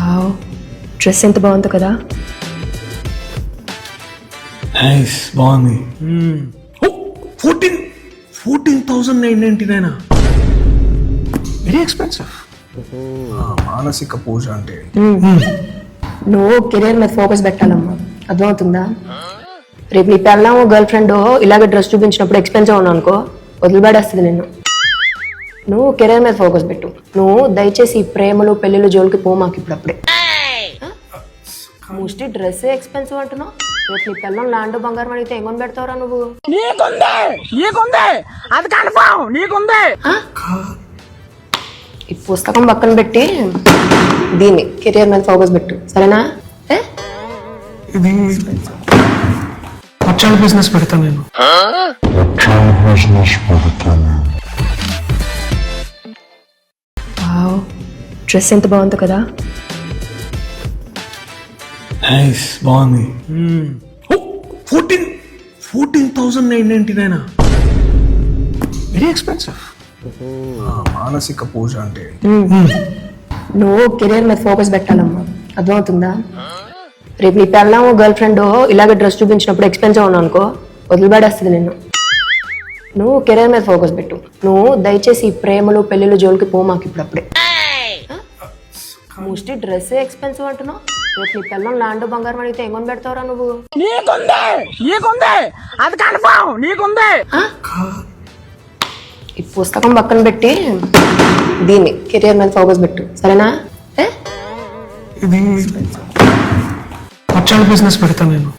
Wow, dress ఎంత బాగుందో కదా. నైస్, బాగుంది. 14,999 వెరీ ఎక్స్పెన్సివ్. మానసిక పూజ అంటే నువ్వు కెరీర్ మీద ఫోకస్ పెట్టాలమ్మా, అర్థమవుతుందా? రేపు నీ పెళ్ళాం గర్ల్ ఫ్రెండ్ ఇలాగే డ్రెస్ చూపించినప్పుడు ఎక్స్పెన్సివ్ ఉన్నావు అనుకో, వదిలిపడేస్తుంది నిన్ను. నువ్వు కెరీర్ మీద ఫోకస్ పెట్టు. నువ్వు దయచేసి ఈ ప్రేమలు పెళ్లిళ్ళు జోలికి పో మాకు ఇప్పుడప్పుడే. మోస్ట్లీ డ్రెస్ ఎక్స్పెన్సివ్ అంటున్నావు. రేపు నీ పిల్లలు ల్యాండ్ బంగారం అడిగితే ఏమని పెడతావురా నువ్వు? ఈ పుస్తకం పక్కన పెట్టి దీన్ని కెరియర్ మీద ఫోకస్ పెట్టు, సరేనా? ఇది పచ్చళ్ళ బిజినెస్ పెడతాను నేను. వావ్, డ్రెస్ ఎంత బాగుందో కదా. నైస్, బాగుంది. 14,999 వెరీ ఎక్స్పెన్సివ్. మానసిక పూజ అంటే నువ్వు కెరీర్ మీద ఫోకస్ పెట్టాలమ్మా, అర్థమవుతుందా? రేపు నీ పెళ్ళాం గర్ల్ ఫ్రెండ్ ఇలాగే డ్రెస్ చూపించినప్పుడు ఎక్స్పెన్సివ్ ఉన్నావు అనుకో, వదిలిపడేస్తుంది నిన్ను. నువ్వు కెరీర్ మీద ఫోకస్ పెట్టు. నువ్వు దయచేసి ఈ ప్రేమలు పెళ్లిళ్ళు జోలికి పో మాకు ఇప్పుడప్పుడే. మోస్ట్లీ డ్రెస్ ఎక్స్పెన్సివ్ అంటున్నావు. రేపు నీ పిల్లలు ల్యాండ్ బంగారం అడిగితే ఏమని పెడతావురా నువ్వు? ఈ పుస్తకం పక్కన పెట్టి దీన్ని కెరియర్ మీద ఫోకస్ పెట్టు, సరేనా? ఇది పచ్చళ్ళ బిజినెస్ పెడతాను నేను.